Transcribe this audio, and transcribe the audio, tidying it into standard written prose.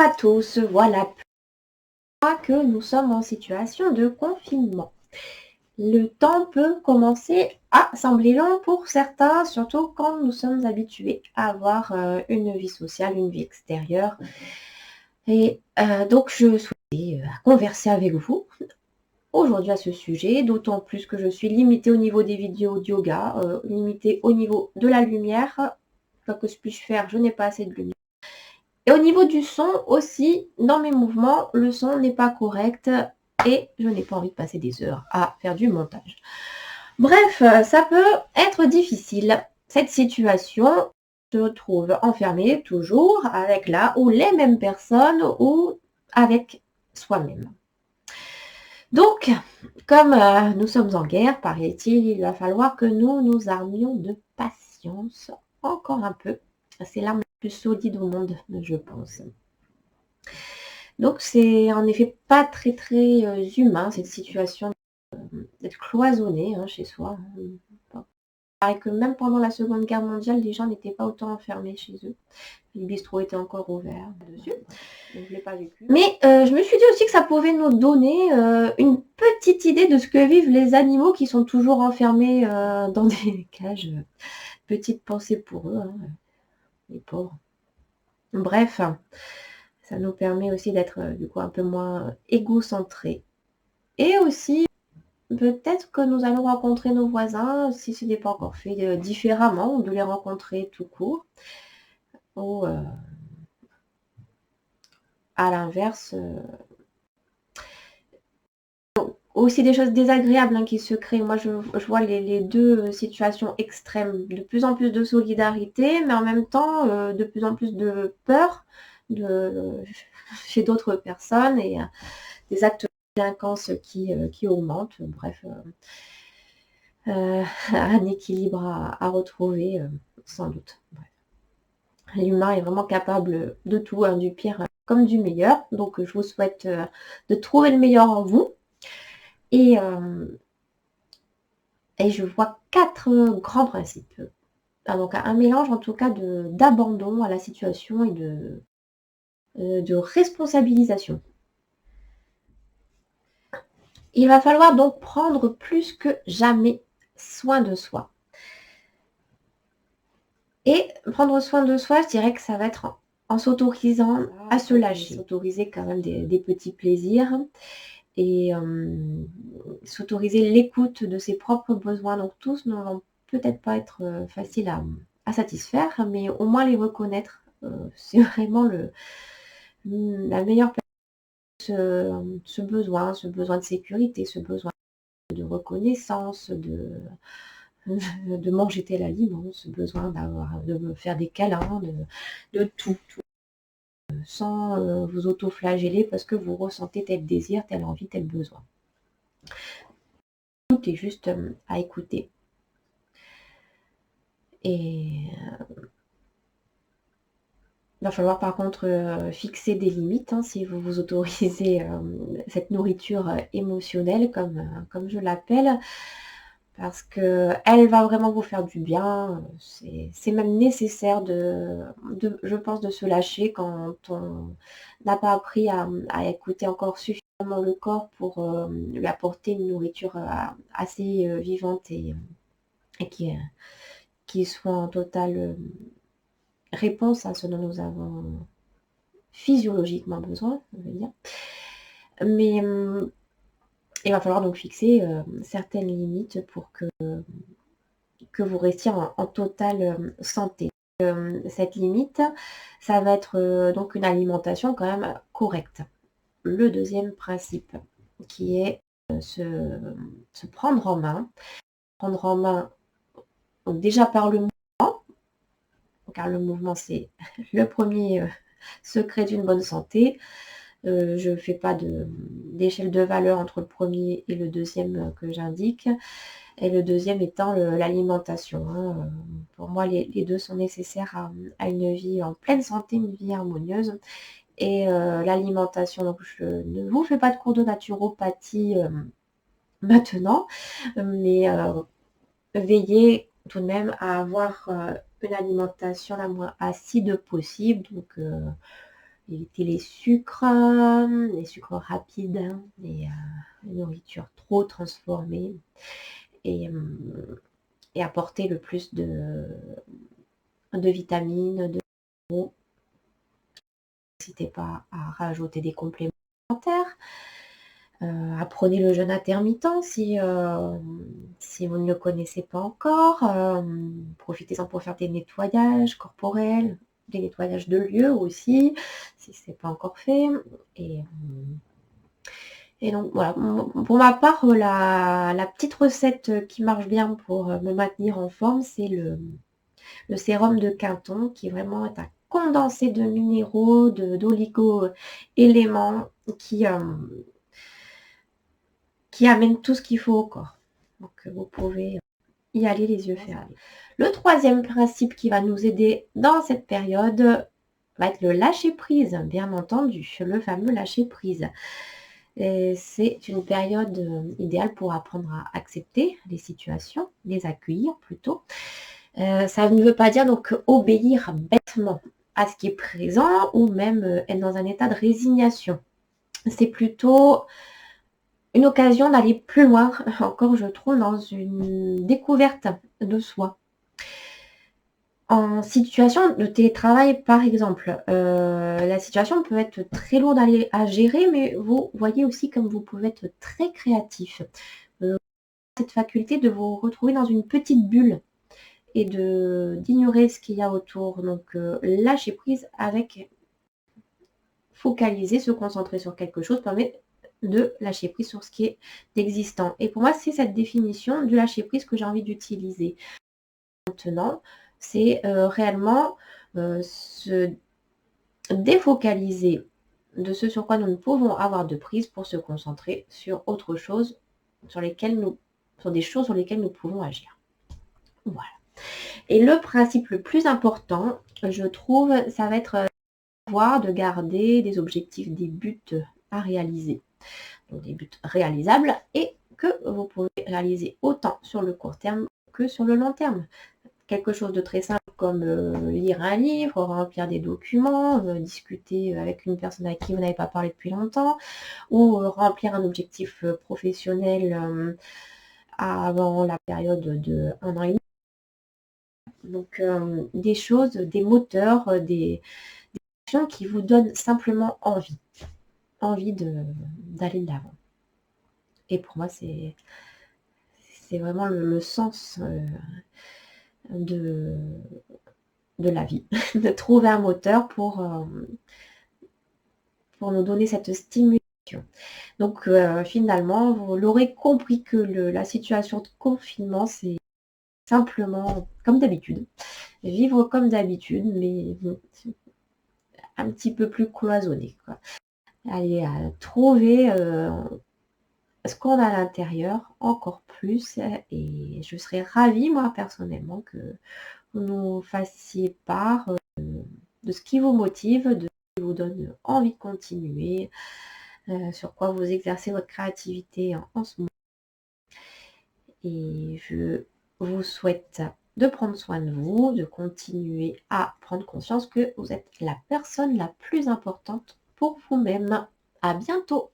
à tous, voilà que nous sommes en situation de confinement. Le temps peut commencer à sembler long pour certains, surtout quand nous sommes habitués à avoir une vie sociale, une vie extérieure. Et donc je souhaitais converser avec vous aujourd'hui à ce sujet, d'autant plus que je suis limitée au niveau des vidéos de yoga, limitée au niveau de la lumière. Quoi que je puisse faire, je n'ai pas assez de lumière. Et au niveau du son aussi, dans mes mouvements, le son n'est pas correct et je n'ai pas envie de passer des heures à faire du montage. Bref, ça peut être difficile. Cette situation se retrouve enfermée toujours avec la ou les mêmes personnes ou avec soi-même. Donc, comme nous sommes en guerre, paraît-il, il va falloir que nous nous armions de patience encore un peu. C'est l'arme la plus solide au monde, je pense. Donc c'est en effet pas très humain cette situation d'être cloisonné chez soi. Il paraît que même pendant la Seconde Guerre mondiale, les gens n'étaient pas autant enfermés chez eux. Les bistrots étaient encore ouverts dessus. Donc je l'ai pas vécu. Mais je me suis dit aussi que ça pouvait nous donner une petite idée de ce que vivent les animaux qui sont toujours enfermés dans des cages. Petite pensée pour eux, les pauvres. Bref, ça nous permet aussi d'être du coup un peu moins égocentrés. Et aussi, peut-être que nous allons rencontrer nos voisins, si ce n'est pas encore fait, différemment, ou de les rencontrer tout court. Ou à l'inverse, aussi des choses désagréables qui se créent. Moi, je vois les deux situations extrêmes. De plus en plus de solidarité, mais en même temps, de plus en plus de peur chez d'autres personnes et des actes de délinquance qui augmentent. Bref, un équilibre à retrouver, sans doute. Bref. L'humain est vraiment capable de tout, du pire comme du meilleur. Donc, je vous souhaite de trouver le meilleur en vous. Et je vois 4 grands principes. Donc un mélange en tout cas d'abandon à la situation et de responsabilisation. Il va falloir donc prendre plus que jamais soin de soi. Et prendre soin de soi, je dirais que ça va être en s'autorisant à se lâcher, s'autoriser quand même des petits plaisirs et s'autoriser l'écoute de ses propres besoins. Donc tous ne vont peut-être pas être faciles à satisfaire, mais au moins les reconnaître, c'est vraiment la meilleure ce besoin de sécurité, ce besoin de reconnaissance, de manger tel aliment, ce besoin de me faire des câlins, de tout, sans vous auto-flageller parce que vous ressentez tel désir, telle envie, tel besoin. Tout est juste à écouter. Et il va falloir par contre fixer des limites si vous vous autorisez cette nourriture émotionnelle comme je l'appelle, parce qu'elle va vraiment vous faire du bien. C'est même nécessaire je pense, de se lâcher quand on n'a pas appris à écouter encore suffisamment le corps pour lui apporter une nourriture assez vivante et qui soit en totale réponse à ce dont nous avons physiologiquement besoin, on va dire. Mais il va falloir donc fixer certaines limites pour que vous restiez en totale santé. Cette limite, ça va être donc une alimentation quand même correcte. Le deuxième principe, qui est se prendre en main. Prendre en main, donc déjà par le mouvement, car le mouvement c'est le premier secret d'une bonne santé. Je ne fais pas d'échelle de valeur entre le premier et le deuxième que j'indique. Et le deuxième étant l'alimentation. Pour moi, les deux sont nécessaires à une vie en pleine santé, une vie harmonieuse. Et l'alimentation, donc je ne vous fais pas de cours de naturopathie maintenant, mais veillez tout de même à avoir une alimentation la moins acide possible. Donc éviter les sucres rapides, les nourritures trop transformées et, et apporter le plus de vitamines, de minéraux. N'hésitez pas à rajouter des compléments alimentaires. Apprenez le jeûne intermittent si vous ne le connaissez pas encore. Profitez-en pour faire des nettoyages corporels, des nettoyages de lieux aussi, si ce n'est pas encore fait. Et donc voilà, pour ma part, la petite recette qui marche bien pour me maintenir en forme, c'est le sérum de Quinton, qui vraiment est un condensé de minéraux, d'oligo-éléments qui amène tout ce qu'il faut au corps. Donc vous pouvez y aller les yeux fermés. Le troisième principe qui va nous aider dans cette période va être le lâcher prise, bien entendu, le fameux lâcher prise. C'est une période idéale pour apprendre à accepter les situations, les accueillir plutôt. Ça ne veut pas dire donc obéir bêtement à ce qui est présent ou même être dans un état de résignation. C'est plutôt une occasion d'aller plus loin, encore je trouve, dans une découverte de soi. En situation de télétravail, par exemple, la situation peut être très lourde à gérer, mais vous voyez aussi comme vous pouvez être très créatif. Cette faculté de vous retrouver dans une petite bulle et d'ignorer ce qu'il y a autour. Donc, lâcher prise avec focaliser, se concentrer sur quelque chose permet de lâcher prise sur ce qui est existant. Et pour moi, c'est cette définition du lâcher prise que j'ai envie d'utiliser. Maintenant, c'est réellement se défocaliser de ce sur quoi nous ne pouvons avoir de prise pour se concentrer sur autre chose, sur des choses sur lesquelles nous pouvons agir. Voilà. Et le principe le plus important, je trouve, ça va être de garder des objectifs, des buts à réaliser. Donc des buts réalisables et que vous pouvez réaliser autant sur le court terme que sur le long terme. Quelque chose de très simple comme lire un livre, remplir des documents, discuter avec une personne avec qui vous n'avez pas parlé depuis longtemps, ou remplir un objectif professionnel avant la période de 1 an et demi. Donc des choses, des moteurs, des actions qui vous donnent simplement envie d'aller de l'avant. Et pour moi, c'est vraiment le sens de la vie, de trouver un moteur pour nous donner cette stimulation. Donc finalement, vous l'aurez compris que la situation de confinement, c'est simplement comme d'habitude. Vivre comme d'habitude, mais un petit peu plus cloisonné, quoi. Aller trouver ce qu'on a à l'intérieur encore plus et je serais ravie, moi, personnellement, que vous nous fassiez part de ce qui vous motive, de ce qui vous donne envie de continuer, sur quoi vous exercez votre créativité en ce moment. Et je vous souhaite de prendre soin de vous, de continuer à prendre conscience que vous êtes la personne la plus importante pour vous-même. À bientôt!